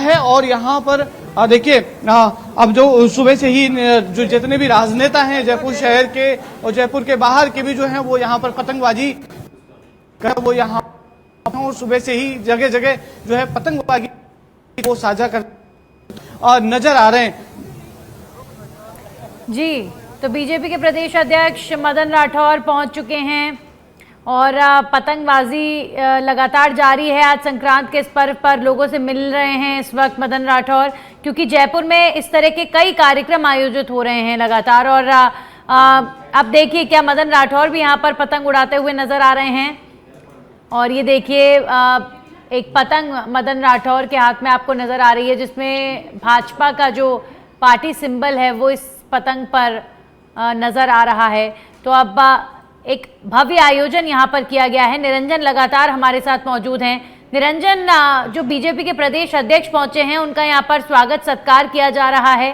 है। और यहाँ पर देखिए अब जो सुबह से ही जो जितने भी राजनेता हैं जयपुर शहर के और जयपुर के बाहर के भी जो हैं वो यहाँ पर पतंगबाजी वो यहाँ और सुबह से ही जगह जगह जो है पतंगबाजी को साझा कर नजर आ रहे हैं। जी, तो बीजेपी के प्रदेश अध्यक्ष मदन राठौर पहुंच चुके हैं और पतंगबाजी लगातार जारी है। आज संक्रांत के इस पर्व पर लोगों से मिल रहे हैं इस वक्त मदन राठौर, क्योंकि जयपुर में इस तरह के कई कार्यक्रम आयोजित हो रहे हैं लगातार। और अब देखिए क्या मदन राठौर भी यहाँ पर पतंग उड़ाते हुए नजर आ रहे हैं। और ये देखिए एक पतंग मदन राठौर के हाथ में आपको नजर आ रही है, जिसमें भाजपा का जो पार्टी सिंबल है वो इस पतंग पर नजर आ रहा है। तो अब एक भव्य आयोजन यहाँ पर किया गया है। निरंजन लगातार हमारे साथ मौजूद हैं। निरंजन, जो बीजेपी के प्रदेश अध्यक्ष पहुंचे हैं उनका यहाँ पर स्वागत सत्कार किया जा रहा है।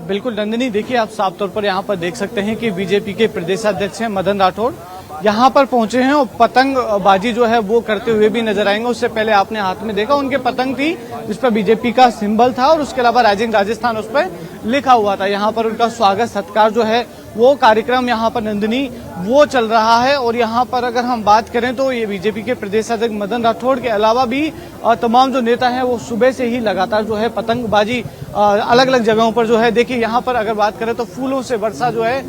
बिल्कुल नंदिनी, देखिए आप साफ तौर पर यहाँ पर देख सकते हैं कि बीजेपी के प्रदेशाध्यक्ष हैं मदन राठौर यहाँ पर पहुंचे हैं और पतंगबाजी जो है वो करते हुए भी नजर आएंगे। उससे पहले आपने हाथ में देखा उनके पतंग थी जिस पर बीजेपी का सिंबल था और उसके अलावा राइजिंग राजस्थान उस पर लिखा हुआ था। यहाँ पर उनका स्वागत सत्कार जो है वो कार्यक्रम यहाँ पर नंदिनी वो चल रहा है। और यहाँ पर अगर हम बात करें तो ये बीजेपी के प्रदेशाध्यक्ष मदन राठौर के अलावा भी तमाम जो नेता हैं वो सुबह से ही लगातार जो है पतंगबाजी अलग अलग जगहों पर जो है, देखिए यहाँ पर अगर बात करें तो फूलों से वर्षा जो है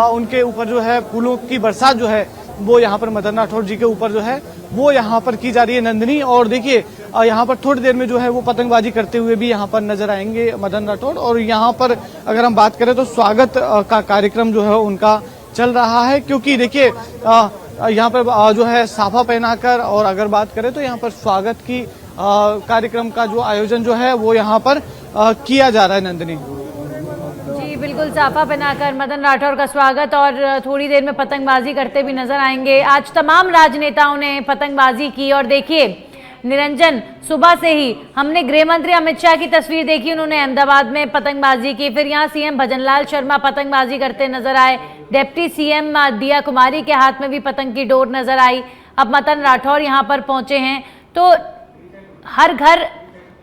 उनके ऊपर जो है फूलों की बरसात जो है वो यहाँ पर मदन राठौर जी के ऊपर जो है वो यहाँ पर की जा रही है नंदिनी। और देखिए यहाँ पर थोड़ी देर में जो है वो पतंगबाजी करते हुए भी यहाँ पर नजर आएंगे मदन राठौर। और यहाँ पर अगर हम बात करें तो स्वागत का कार्यक्रम जो है उनका चल रहा है, क्योंकि देखिए यहाँ पर जो है साफा पहनाकर और अगर बात करें तो यहाँ पर स्वागत की कार्यक्रम का जो आयोजन जो है वो यहाँ पर किया जा रहा है नंदिनी। जी बिल्कुल, साफा पहनाकर मदन राठौर का स्वागत और थोड़ी देर में पतंगबाजी करते भी नजर आएंगे। आज तमाम राजनेताओं ने पतंगबाजी की और देखिए निरंजन, सुबह से ही हमने गृह मंत्री अमित शाह की तस्वीर देखी, उन्होंने अहमदाबाद में पतंगबाजी की। फिर यहाँ सीएम भजनलाल शर्मा पतंगबाजी करते नजर आए। डिप्टी सीएम दिया कुमारी के हाथ में भी पतंग की डोर नजर आई। अब मदन राठौर यहाँ पर पहुंचे हैं तो हर घर,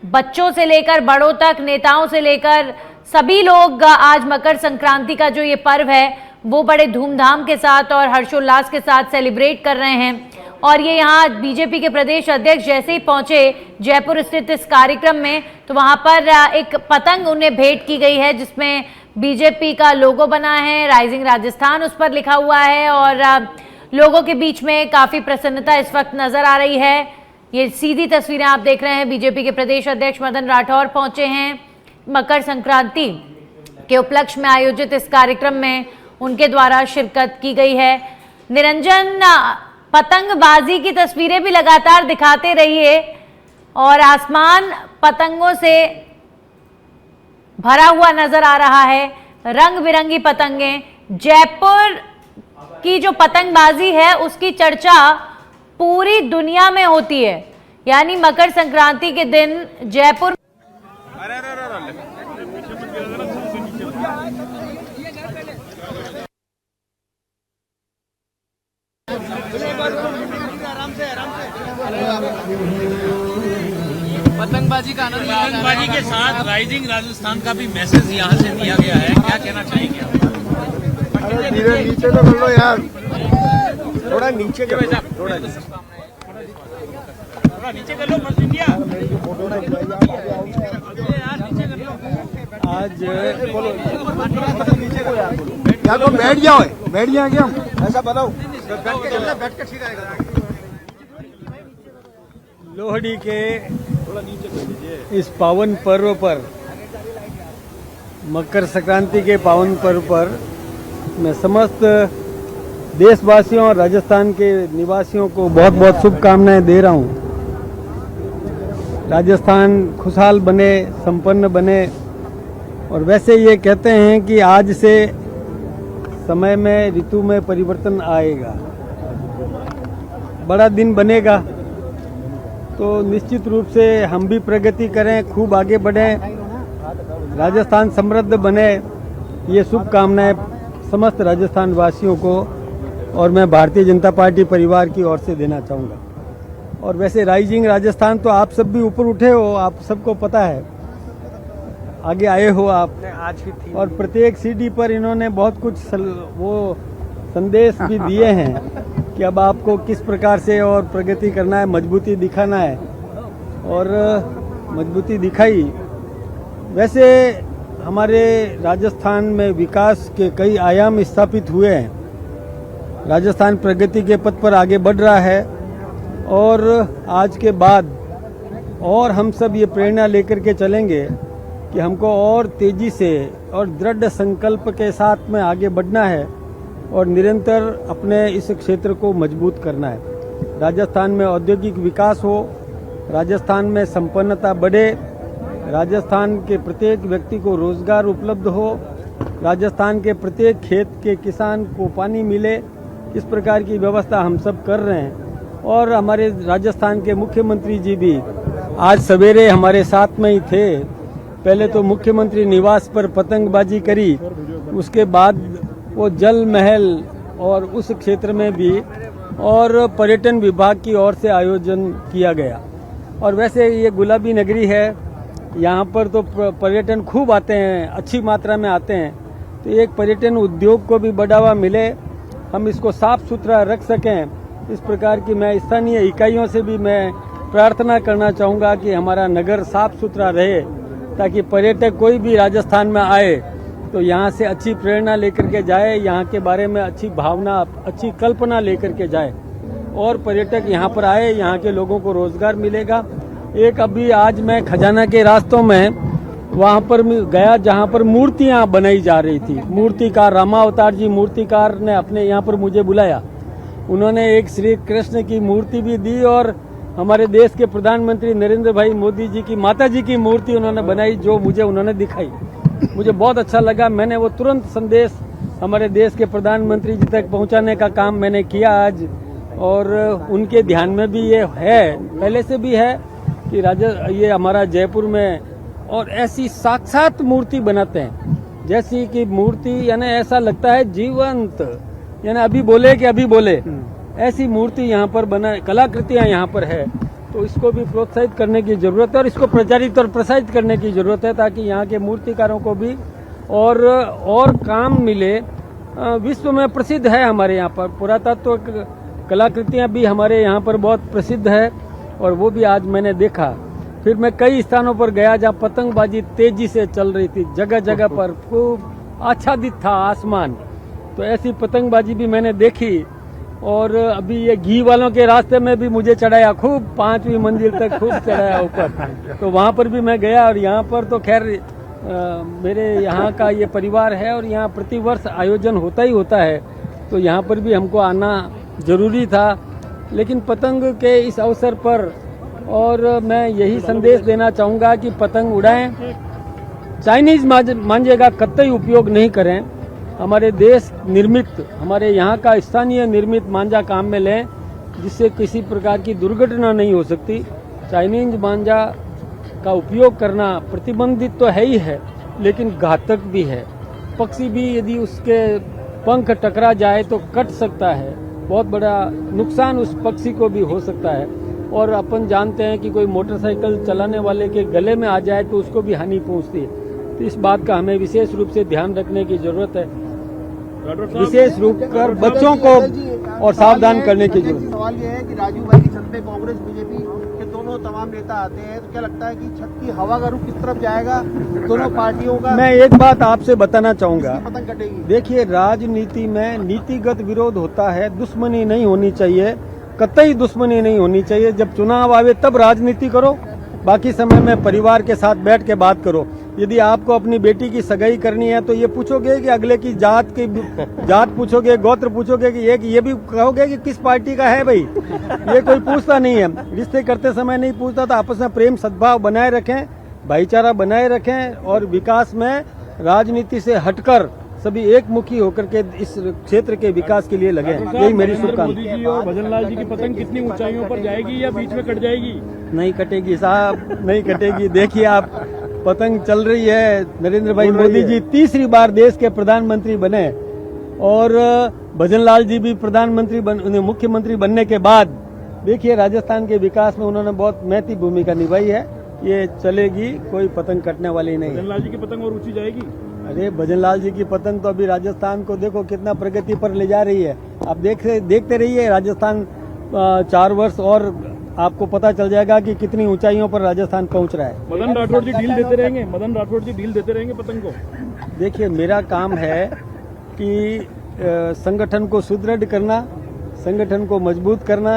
बच्चों से लेकर बड़ों तक, नेताओं से लेकर सभी लोग आज मकर संक्रांति का जो ये पर्व है वो बड़े धूमधाम के साथ और हर्षोल्लास के साथ सेलिब्रेट कर रहे हैं। और ये यहाँ बीजेपी के प्रदेश अध्यक्ष जैसे ही पहुंचे जयपुर स्थित इस कार्यक्रम में तो वहां पर एक पतंग उन्हें भेंट की गई है जिसमें बीजेपी का लोगो बना है, राइजिंग राजस्थान उस पर लिखा हुआ है। और लोगों के बीच में काफी प्रसन्नता इस वक्त नजर आ रही है। ये सीधी तस्वीरें आप देख रहे हैं। बीजेपी के प्रदेश अध्यक्ष मदन राठौर पहुंचे हैं। मकर संक्रांति के उपलक्ष्य में आयोजित इस कार्यक्रम में उनके द्वारा शिरकत की गई है। निरंजन, पतंगबाजी की तस्वीरें भी लगातार दिखाते रहिए और आसमान पतंगों से भरा हुआ नजर आ रहा है, रंग बिरंगी पतंगें। जयपुर की जो पतंगबाजी है उसकी चर्चा पूरी दुनिया में होती है, यानी मकर संक्रांति के दिन जयपुर पतंगबाजी का आनंद, पतंगबाजी के साथ राइजिंग राजस्थान का भी मैसेज यहाँ से दिया गया है, क्या कहना चाहेंगे आप? धीरे नीचे तो कर लो यार, थोड़ा नीचे कर लो, थोड़ा नीचे कर लो, मत इंडिया आज क्या तो बैठ जाओ, बैठ जाएंगे हम, ऐसा बताओ, बैठ के ठीक आएगा। लोहड़ी के इस पावन पर्व पर, मकर संक्रांति के पावन पर्व पर मैं समस्त देशवासियों और राजस्थान के निवासियों को बहुत बहुत शुभकामनाएं दे रहा हूं। राजस्थान खुशहाल बने, संपन्न बने। और वैसे ये कहते हैं कि आज से समय में, ऋतु में परिवर्तन आएगा, बड़ा दिन बनेगा, तो निश्चित रूप से हम भी प्रगति करें, खूब आगे बढ़ें, राजस्थान समृद्ध बने। ये शुभकामनाएं समस्त राजस्थान वासियों को और मैं भारतीय जनता पार्टी परिवार की ओर से देना चाहूँगा। और वैसे राइजिंग राजस्थान तो आप सब भी ऊपर उठे हो, आप सबको पता है, आगे आए हो आप, और प्रत्येक सीढ़ी पर इन्होंने बहुत कुछ वो संदेश भी दिए हैं कि अब आपको किस प्रकार से और प्रगति करना है, मजबूती दिखाना है, और मजबूती दिखाई। वैसे हमारे राजस्थान में विकास के कई आयाम स्थापित हुए हैं, राजस्थान प्रगति के पथ पर आगे बढ़ रहा है, और आज के बाद और हम सब ये प्रेरणा लेकर के चलेंगे कि हमको और तेजी से और दृढ़ संकल्प के साथ में आगे बढ़ना है और निरंतर अपने इस क्षेत्र को मजबूत करना है। राजस्थान में औद्योगिक विकास हो, राजस्थान में संपन्नता बढ़े, राजस्थान के प्रत्येक व्यक्ति को रोजगार उपलब्ध हो, राजस्थान के प्रत्येक खेत के किसान को पानी मिले, इस प्रकार की व्यवस्था हम सब कर रहे हैं। और हमारे राजस्थान के मुख्यमंत्री जी भी आज सवेरे हमारे साथ में ही थे। पहले तो मुख्यमंत्री निवास पर पतंगबाजी करी, उसके बाद वो जल महल और उस क्षेत्र में भी और पर्यटन विभाग की ओर से आयोजन किया गया। और वैसे ये गुलाबी नगरी है, यहाँ पर तो पर्यटन खूब आते हैं, अच्छी मात्रा में आते हैं, तो एक पर्यटन उद्योग को भी बढ़ावा मिले, हम इसको साफ सुथरा रख सकें, इस प्रकार की मैं स्थानीय इकाइयों से भी मैं प्रार्थना करना चाहूँगा कि हमारा नगर साफ सुथरा रहे, ताकि पर्यटक कोई भी राजस्थान में आए तो यहाँ से अच्छी प्रेरणा लेकर के जाए, यहाँ के बारे में अच्छी भावना, अच्छी कल्पना लेकर के जाए, और पर्यटक यहाँ पर आए, यहाँ के लोगों को रोजगार मिलेगा। एक अभी आज मैं खजाना के रास्तों में वहाँ पर गया जहाँ पर मूर्तियाँ बनाई जा रही थी। मूर्तिकार रामावतार जी मूर्तिकार ने अपने यहाँ पर मुझे बुलाया, उन्होंने एक श्री कृष्ण की मूर्ति भी दी, और हमारे देश के प्रधानमंत्री नरेंद्र भाई मोदी जी की माता जी की मूर्ति उन्होंने बनाई, जो मुझे उन्होंने दिखाई, मुझे बहुत अच्छा लगा। मैंने वो तुरंत संदेश हमारे देश के प्रधानमंत्री जी तक पहुंचाने का काम मैंने किया आज, और उनके ध्यान में भी ये है, पहले से भी है कि ये हमारा जयपुर में और ऐसी साक्षात मूर्ति बनाते हैं, जैसी कि मूर्ति यानी ऐसा लगता है जीवंत, यानी अभी बोले कि अभी बोले, ऐसी मूर्ति यहाँ पर बना, कलाकृतियाँ यहाँ पर है। तो इसको भी प्रोत्साहित करने की जरूरत है और इसको प्रचारित और प्रसारित करने की जरूरत है, ताकि यहाँ के मूर्तिकारों को भी और काम मिले। विश्व में प्रसिद्ध है हमारे यहाँ पर, पुरातत्व कलाकृतियाँ भी हमारे यहाँ पर बहुत प्रसिद्ध है, और वो भी आज मैंने देखा। फिर मैं कई स्थानों पर गया जहाँ पतंगबाजी तेजी से चल रही थी, जगह जगह पर खूब आच्छादित था आसमान, तो ऐसी पतंगबाजी भी मैंने देखी। और अभी ये घी वालों के रास्ते में भी मुझे चढ़ाया, खूब 5वीं मंजिल तक खूब चढ़ाया ऊपर, तो वहाँ पर भी मैं गया। और यहाँ पर तो खैर मेरे यहाँ का ये परिवार है और यहाँ प्रतिवर्ष आयोजन होता ही होता है, तो यहाँ पर भी हमको आना जरूरी था। लेकिन पतंग के इस अवसर पर और मैं यही संदेश देना चाहूँगा कि पतंग उड़ाएं, चाइनीज मांझे का कतई उपयोग नहीं करें, हमारे देश निर्मित, हमारे यहाँ का स्थानीय निर्मित मांझा काम में लें, जिससे किसी प्रकार की दुर्घटना नहीं हो सकती। चाइनीज मांझा का उपयोग करना प्रतिबंधित तो है ही है, लेकिन घातक भी है। पक्षी भी यदि उसके पंख टकरा जाए तो कट सकता है, बहुत बड़ा नुकसान उस पक्षी को भी हो सकता है। और अपन जानते हैं कि कोई मोटरसाइकिल चलाने वाले के गले में आ जाए तो उसको भी हानि पहुंचती है, तो इस बात का हमें विशेष रूप से ध्यान रखने की जरूरत है, विशेष रूप कर बच्चों को और सावधान करने की जरूरत है। सवाल ये है कि राजू भाई की छत पे कांग्रेस बीजेपी के दोनों तमाम नेता आते हैं, तो क्या लगता है कि छत की हवा का रुख किस तरफ जाएगा दोनों पार्टियों का? मैं एक बात आपसे बताना चाहूँगा, पतंग कटेगी। देखिए, राजनीति में नीतिगत विरोध होता है, दुश्मनी नहीं होनी चाहिए, कतई दुश्मनी नहीं होनी चाहिए। जब चुनाव आवे तब राजनीति करो, बाकी समय में परिवार के साथ बैठ के बात करो। यदि आपको अपनी बेटी की सगाई करनी है तो ये पूछोगे कि अगले की जात पूछोगे, गोत्र पूछोगे, कि ये भी कहोगे कि किस पार्टी का है भाई, ये कोई पूछता नहीं है। रिश्ते करते समय नहीं पूछता, तो आपस में प्रेम सद्भाव बनाए रखें, भाईचारा बनाए रखें, और विकास में राजनीति से हटकर सभी एक मुखी होकर के इस क्षेत्र के विकास के लिए लगे। यही मेरी शुभकामना। मोदी जी और भजनलाल जी की पतंग कितनी ऊंचाइयों पर जाएगी या बीच में कट जाएगी? नहीं कटेगी साहब, नहीं कटेगी। देखिए, आप पतंग चल रही है, नरेंद्र भाई मोदी जी तीसरी बार देश के प्रधानमंत्री बने, और भजनलाल जी भी मुख्यमंत्री बनने के बाद देखिए राजस्थान के विकास में उन्होंने बहुत महती भूमिका निभाई है। ये चलेगी, कोई पतंग कटने वाली नहीं है। भजनलाल जी की पतंग और ऊंची जाएगी। अरे भजनलाल जी की पतंग तो अभी राजस्थान को देखो कितना प्रगति पर ले जा रही है। आप देखते रहिए राजस्थान 4 वर्ष और आपको पता चल जाएगा कि कितनी ऊंचाइयों पर राजस्थान पहुंच रहा है। मदन राठौड़ जी ढील देते रहेंगे। मदन राठौड़ जी ढील देते रहेंगे पतंग को। देखिए मेरा काम है कि संगठन को सुदृढ़ करना, संगठन को मजबूत करना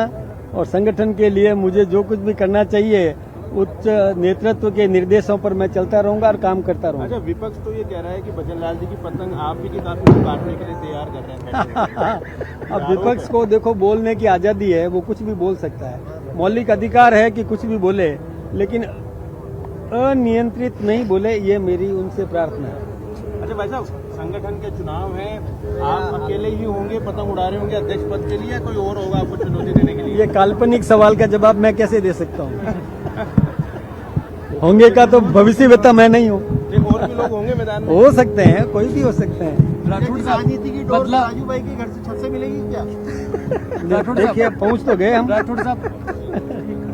और संगठन के लिए मुझे जो कुछ भी करना चाहिए उच्च नेतृत्व के निर्देशों पर मैं चलता रहूंगा और काम करता रहूंगा। अच्छा, विपक्ष तो ये कह रहा है कि भजनलाल जी की पतंग आप भी काफी काटने के लिए तैयार कर रहे हैं। अब विपक्ष को देखो बोलने की आजादी है, वो कुछ भी बोल सकता है, मौलिक अधिकार है कि कुछ भी बोले, लेकिन अनियंत्रित नहीं बोले, ये मेरी उनसे प्रार्थना है। अच्छा भाई साहब, संगठन के चुनाव हैं, आप अकेले ही होंगे, पतंग उड़ा रहे होंगे अध्यक्ष पद के लिए, या कोई और होगा आपको चुनौती देने के लिए? ये काल्पनिक सवाल का जवाब मैं कैसे दे सकता हूँ? होंगे का तो भविष्य बता, मैं नहीं हूँ। एक और भी लोग होंगे मैदान में? हो सकते हैं, कोई भी हो सकते हैं। राजनीति की डोर राजू भाई के घर से छत से मिलेगी क्या? देखिए पहुँच तो गए हम।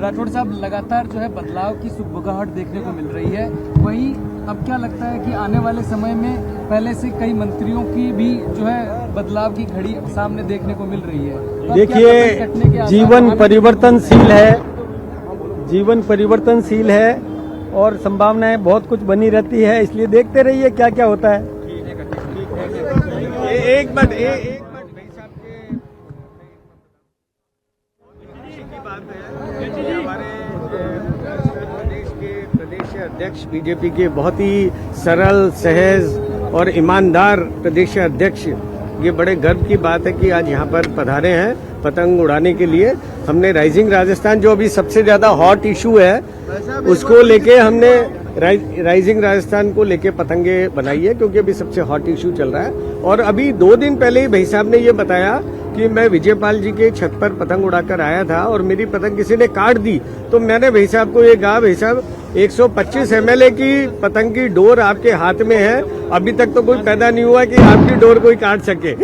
राठौड़ साहब लगातार जो है बदलाव की सुगबुगाहट देखने को मिल रही है। वहीं अब क्या लगता है कि आने वाले समय में पहले से कई मंत्रियों की भी जो है बदलाव की घड़ी सामने देखने को मिल रही है। तो देखिए जीवन परिवर्तनशील है और संभावनाएं बहुत कुछ बनी रहती है, इसलिए देखते रहिए क्या क्या होता है। एक मिनट भाई साहब की बात है, हमारे प्रदेश के प्रदेश अध्यक्ष बीजेपी के बहुत ही सरल, सहज और ईमानदार प्रदेश अध्यक्ष, ये बड़े गर्व की बात है कि आज यहाँ पर पधारे हैं पतंग उड़ाने के लिए। हमने राइजिंग राजस्थान, जो अभी सबसे ज्यादा हॉट इशू है, उसको लेके हमने राइजिंग राजस्थान को लेके पतंगे बनाई है, क्योंकि अभी सबसे हॉट इशू चल रहा है। और अभी 2 दिन पहले ही भाई साहब ने ये बताया कि मैं विजयपाल जी के छत पर पतंग उड़ाकर आया था और मेरी पतंग किसी ने काट दी। तो मैंने भाई साहब को ये कहा, भाई साहब 125 ml की पतंग की डोर आपके हाथ में है, अभी तक तो कोई पैदा नहीं हुआ कि आपकी डोर कोई काट सके।